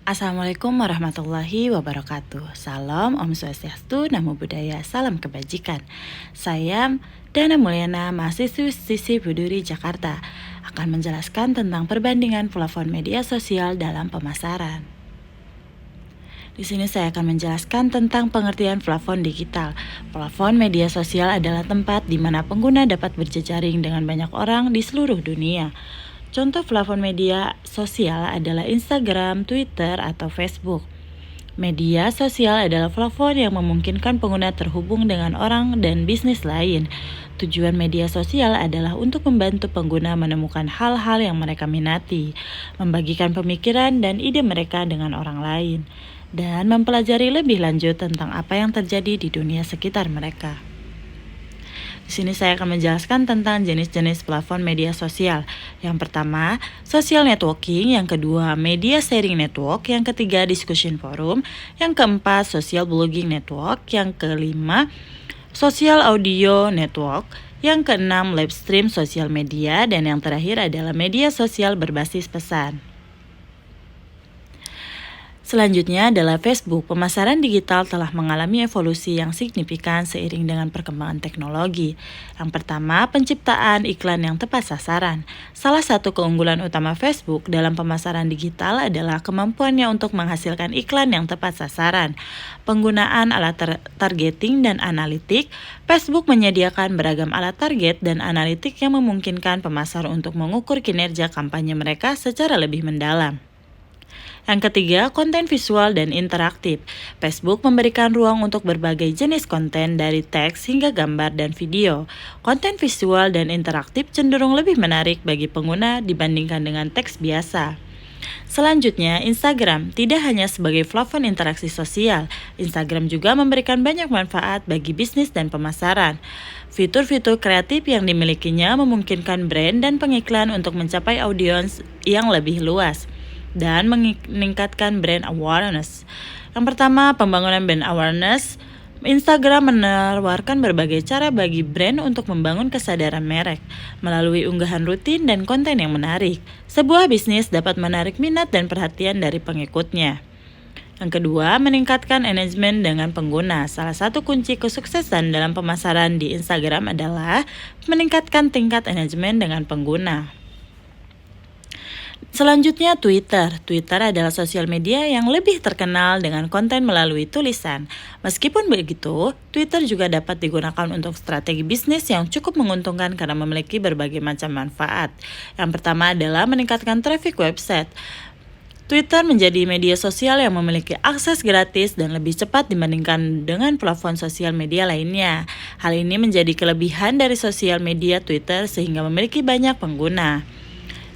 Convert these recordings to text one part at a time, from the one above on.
Assalamualaikum warahmatullahi wabarakatuh. Salam, Om Swastiastu, Namo Buddhaya, salam kebajikan. Saya Dana Mulyana, mahasiswi Sisi Buduri Jakarta, akan menjelaskan tentang perbandingan plafon media sosial dalam pemasaran. Di sini saya akan menjelaskan tentang pengertian plafon digital. Plafon media sosial adalah tempat di mana pengguna dapat berjejaring dengan banyak orang di seluruh dunia. Contoh plafon media sosial adalah Instagram, Twitter, atau Facebook. Media sosial adalah plafon yang memungkinkan pengguna terhubung dengan orang dan bisnis lain. Tujuan media sosial adalah untuk membantu pengguna menemukan hal-hal yang mereka minati, membagikan pemikiran dan ide mereka dengan orang lain, dan mempelajari lebih lanjut tentang apa yang terjadi di dunia sekitar mereka. Di sini saya akan menjelaskan tentang jenis-jenis plafon media sosial. Yang pertama, social networking. Yang kedua, media sharing network. Yang ketiga, discussion forum. Yang keempat, social blogging network. Yang kelima, social audio network. Yang keenam, live stream sosial media. Dan yang terakhir adalah media sosial berbasis pesan. Selanjutnya adalah Facebook. Pemasaran digital telah mengalami evolusi yang signifikan seiring dengan perkembangan teknologi. Yang pertama, penciptaan iklan yang tepat sasaran. Salah satu keunggulan utama Facebook dalam pemasaran digital adalah kemampuannya untuk menghasilkan iklan yang tepat sasaran. Penggunaan alat targeting dan analitik. Facebook menyediakan beragam alat target dan analitik yang memungkinkan pemasar untuk mengukur kinerja kampanye mereka secara lebih mendalam. Yang ketiga, konten visual dan interaktif. Facebook memberikan ruang untuk berbagai jenis konten dari teks hingga gambar dan video. Konten visual dan interaktif cenderung lebih menarik bagi pengguna dibandingkan dengan teks biasa. Selanjutnya, Instagram tidak hanya sebagai plafon interaksi sosial. Instagram juga memberikan banyak manfaat bagi bisnis dan pemasaran. Fitur-fitur kreatif yang dimilikinya memungkinkan brand dan pengiklan untuk mencapai audiens yang lebih luas dan meningkatkan brand awareness. Yang pertama, pembangunan brand awareness. Instagram menawarkan berbagai cara bagi brand untuk membangun kesadaran merek melalui unggahan rutin dan konten yang menarik. Sebuah bisnis dapat menarik minat dan perhatian dari pengikutnya. Yang kedua, meningkatkan engagement dengan pengguna. Salah satu kunci kesuksesan dalam pemasaran di Instagram adalah meningkatkan tingkat engagement dengan pengguna. Selanjutnya, Twitter. Twitter adalah sosial media yang lebih terkenal dengan konten melalui tulisan. Meskipun begitu, Twitter juga dapat digunakan untuk strategi bisnis yang cukup menguntungkan karena memiliki berbagai macam manfaat. Yang pertama adalah meningkatkan traffic website. Twitter menjadi media sosial yang memiliki akses gratis dan lebih cepat dibandingkan dengan platform sosial media lainnya. Hal ini menjadi kelebihan dari sosial media Twitter sehingga memiliki banyak pengguna.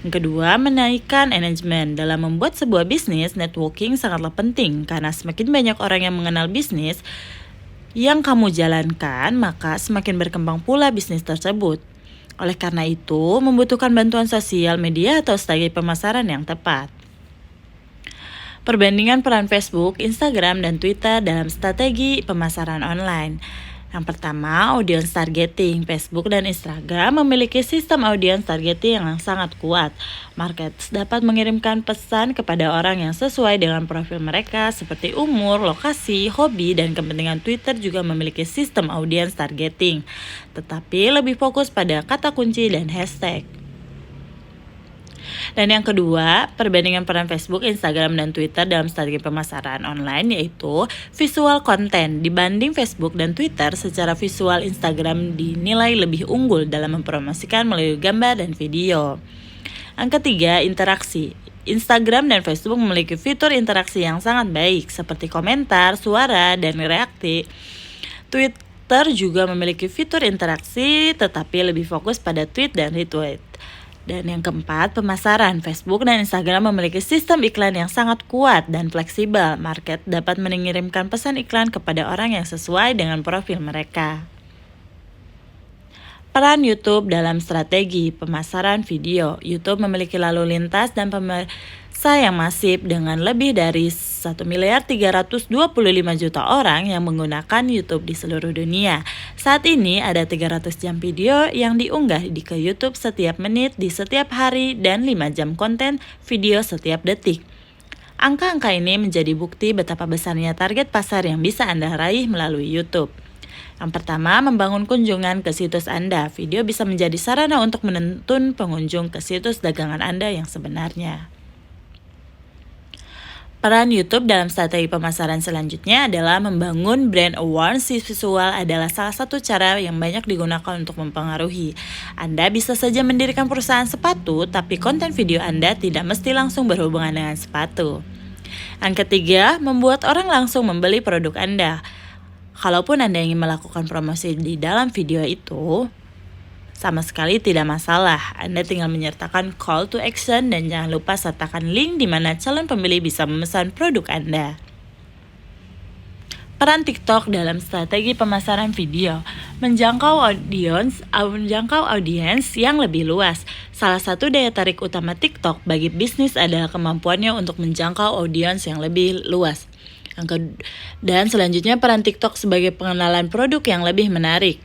Yang kedua, menaikkan engagement. Dalam membuat sebuah bisnis, networking sangatlah penting karena semakin banyak orang yang mengenal bisnis yang kamu jalankan, maka semakin berkembang pula bisnis tersebut. Oleh karena itu, membutuhkan bantuan sosial media atau strategi pemasaran yang tepat. Perbandingan peran Facebook, Instagram, dan Twitter dalam strategi pemasaran online. Yang pertama, audience targeting. Facebook dan Instagram memiliki sistem audience targeting yang sangat kuat. Marketers dapat mengirimkan pesan kepada orang yang sesuai dengan profil mereka seperti umur, lokasi, hobi, dan kepentingan. Twitter juga memiliki sistem audience targeting, tetapi lebih fokus pada kata kunci dan hashtag. Dan yang kedua, perbandingan peran Facebook, Instagram, dan Twitter dalam strategi pemasaran online yaitu visual content. Dibanding Facebook dan Twitter, secara visual Instagram dinilai lebih unggul dalam mempromosikan melalui gambar dan video. Yang ketiga, interaksi. Instagram dan Facebook memiliki fitur interaksi yang sangat baik seperti komentar, suara, dan reaksi. Twitter juga memiliki fitur interaksi tetapi lebih fokus pada tweet dan retweet. Dan yang keempat, pemasaran. Facebook dan Instagram memiliki sistem iklan yang sangat kuat dan fleksibel. Market dapat mengirimkan pesan iklan kepada orang yang sesuai dengan profil mereka. Peran YouTube dalam strategi pemasaran video. YouTube memiliki lalu lintas dan pemirsa yang masif dengan lebih dari 1.325.000.000 orang yang menggunakan YouTube di seluruh dunia. Saat ini ada 300 jam video yang diunggah ke YouTube setiap menit di setiap hari dan 5 jam konten video setiap detik. Angka-angka ini menjadi bukti betapa besarnya target pasar yang bisa Anda raih melalui YouTube. Yang pertama, membangun kunjungan ke situs Anda. Video bisa menjadi sarana untuk menuntun pengunjung ke situs dagangan Anda yang sebenarnya. Peran YouTube dalam strategi pemasaran selanjutnya adalah membangun brand awareness visual adalah salah satu cara yang banyak digunakan untuk mempengaruhi. Anda bisa saja mendirikan perusahaan sepatu, tapi konten video Anda tidak mesti langsung berhubungan dengan sepatu. Yang ketiga, membuat orang langsung membeli produk Anda. Kalaupun Anda ingin melakukan promosi di dalam video itu, sama sekali tidak masalah. Anda tinggal menyertakan call to action dan jangan lupa sertakan link di mana calon pembeli bisa memesan produk Anda. Peran TikTok dalam strategi pemasaran video menjangkau audiens yang lebih luas. Salah satu daya tarik utama TikTok bagi bisnis adalah kemampuannya untuk menjangkau audiens yang lebih luas. Dan selanjutnya peran TikTok sebagai pengenalan produk yang lebih menarik.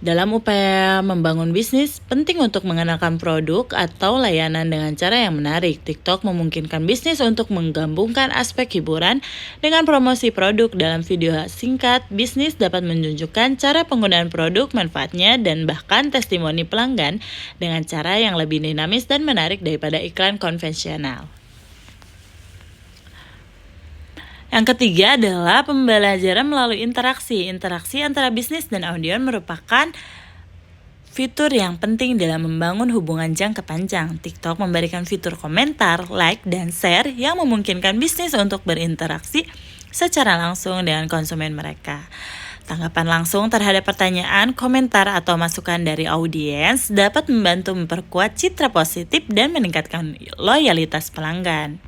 Dalam upaya membangun bisnis, penting untuk mengenalkan produk atau layanan dengan cara yang menarik. TikTok memungkinkan bisnis untuk menggabungkan aspek hiburan dengan promosi produk dalam video singkat. Bisnis dapat menunjukkan cara penggunaan produk, manfaatnya, dan bahkan testimoni pelanggan dengan cara yang lebih dinamis dan menarik daripada iklan konvensional. Yang ketiga adalah pembelajaran melalui interaksi. Interaksi antara bisnis dan audiens merupakan fitur yang penting dalam membangun hubungan jangka panjang. TikTok memberikan fitur komentar, like, dan share yang memungkinkan bisnis untuk berinteraksi secara langsung dengan konsumen mereka. Tanggapan langsung terhadap pertanyaan, komentar, atau masukan dari audiens dapat membantu memperkuat citra positif dan meningkatkan loyalitas pelanggan.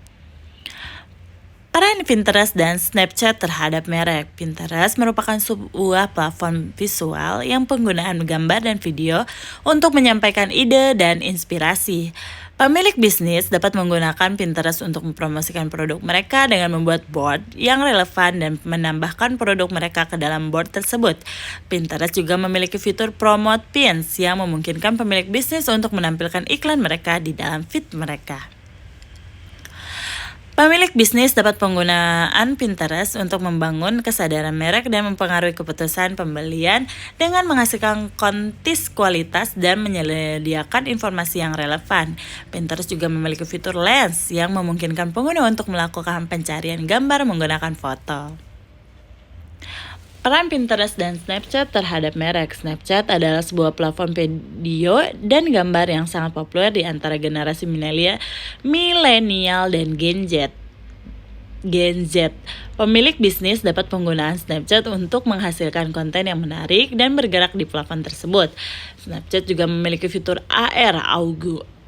Peran Pinterest dan Snapchat terhadap merek. Pinterest merupakan sebuah platform visual yang penggunaan gambar dan video untuk menyampaikan ide dan inspirasi. Pemilik bisnis dapat menggunakan Pinterest untuk mempromosikan produk mereka dengan membuat board yang relevan dan menambahkan produk mereka ke dalam board tersebut. Pinterest juga memiliki fitur Promote Pins yang memungkinkan pemilik bisnis untuk menampilkan iklan mereka di dalam feed mereka. Pemilik bisnis dapat penggunaan Pinterest untuk membangun kesadaran merek dan mempengaruhi keputusan pembelian dengan menghasilkan konten kualitas dan menyediakan informasi yang relevan. Pinterest juga memiliki fitur Lens yang memungkinkan pengguna untuk melakukan pencarian gambar menggunakan foto. Peran Pinterest dan Snapchat terhadap merek. Snapchat adalah sebuah platform video dan gambar yang sangat populer di antara generasi milenial dan Gen Z. Pemilik bisnis dapat penggunaan Snapchat untuk menghasilkan konten yang menarik dan bergerak di platform tersebut. Snapchat juga memiliki fitur AR,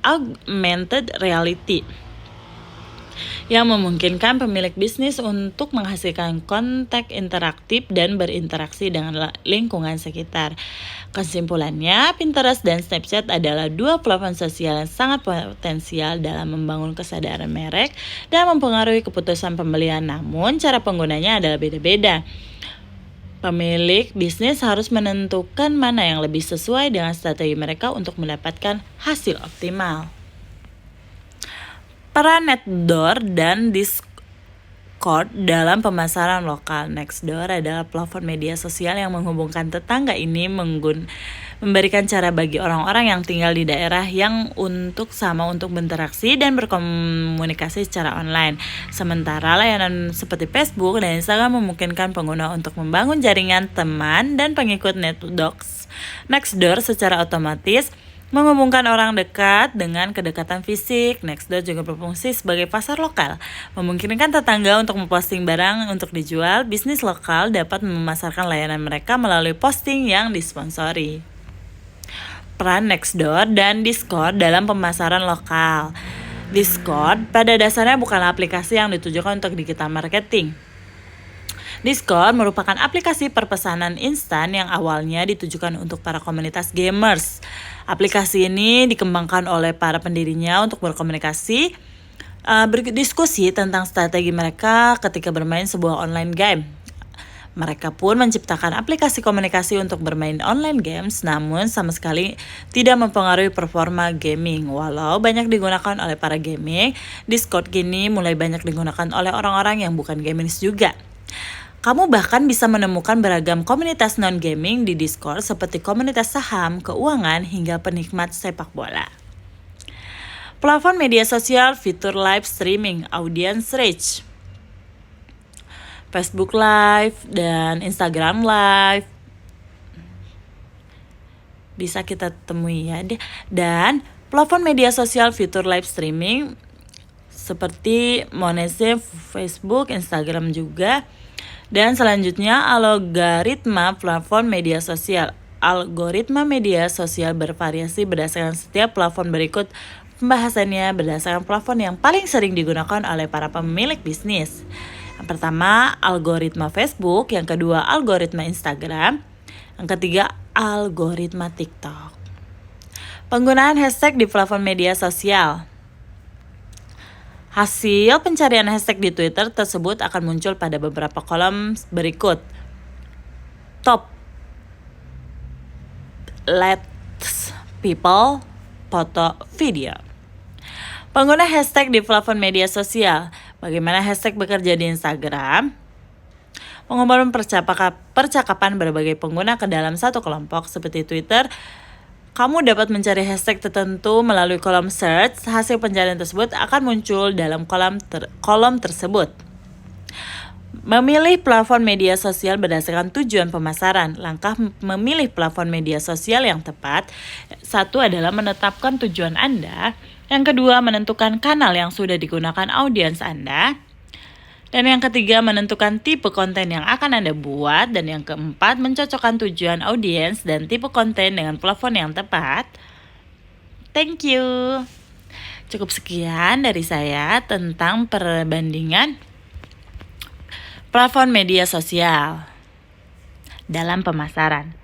Augmented Reality, yang memungkinkan pemilik bisnis untuk menghasilkan konten interaktif dan berinteraksi dengan lingkungan sekitar. Kesimpulannya, Pinterest dan Snapchat adalah dua platform sosial yang sangat potensial dalam membangun kesadaran merek dan mempengaruhi keputusan pembelian, namun cara penggunanya adalah beda-beda. Pemilik bisnis harus menentukan mana yang lebih sesuai dengan strategi mereka untuk mendapatkan hasil optimal. Peran Nextdoor dan Discord dalam pemasaran lokal. Nextdoor adalah platform media sosial yang menghubungkan tetangga. Ini memberikan cara bagi orang-orang yang tinggal di daerah yang untuk berinteraksi dan berkomunikasi secara online. Sementara layanan seperti Facebook dan Instagram memungkinkan pengguna untuk membangun jaringan teman dan pengikut Nextdoor secara otomatis menghubungkan orang dekat dengan kedekatan fisik. Nextdoor juga berfungsi sebagai pasar lokal, memungkinkan tetangga untuk memposting barang untuk dijual. Bisnis lokal dapat memasarkan layanan mereka melalui posting yang disponsori. Peran Nextdoor dan Discord dalam pemasaran lokal. Discord pada dasarnya bukanlah aplikasi yang ditujukan untuk digital marketing. Discord merupakan aplikasi perpesanan instan yang awalnya ditujukan untuk para komunitas gamers. Aplikasi ini dikembangkan oleh para pendirinya untuk berkomunikasi, berdiskusi tentang strategi mereka ketika bermain sebuah online game. Mereka pun menciptakan aplikasi komunikasi untuk bermain online games, namun sama sekali tidak mempengaruhi performa gaming. Walau banyak digunakan oleh para gaming, Discord kini mulai banyak digunakan oleh orang-orang yang bukan gamers juga. Kamu bahkan bisa menemukan beragam komunitas non-gaming di Discord seperti komunitas saham, keuangan, hingga penikmat sepak bola. Platform media sosial fitur live streaming, audience reach. Facebook Live dan Instagram Live bisa kita temui ya. Dan platform media sosial fitur live streaming seperti Monese, Facebook, Instagram juga. Dan selanjutnya algoritma platform media sosial. Algoritma media sosial bervariasi berdasarkan setiap platform berikut pembahasannya berdasarkan platform yang paling sering digunakan oleh para pemilik bisnis. Yang pertama, algoritma Facebook. Yang kedua, algoritma Instagram. Yang ketiga, algoritma TikTok. Penggunaan hashtag di platform media sosial. Hasil pencarian hashtag di Twitter tersebut akan muncul pada beberapa kolom berikut. Top, let's people, foto, video. Pengguna hashtag di platform media sosial. Bagaimana hashtag bekerja di Instagram? Pengumpulan percakapan berbagai pengguna ke dalam satu kelompok seperti Twitter. Kamu dapat mencari hashtag tertentu melalui kolom search. Hasil pencarian tersebut akan muncul dalam kolom tersebut. Memilih platform media sosial berdasarkan tujuan pemasaran. Langkah memilih platform media sosial yang tepat. Satu adalah menetapkan tujuan Anda. Yang kedua, menentukan kanal yang sudah digunakan audiens Anda. Dan yang ketiga, menentukan tipe konten yang akan Anda buat. Dan yang keempat, mencocokkan tujuan audiens dan tipe konten dengan platform yang tepat. Thank you. Cukup sekian dari saya tentang perbandingan platform media sosial dalam pemasaran.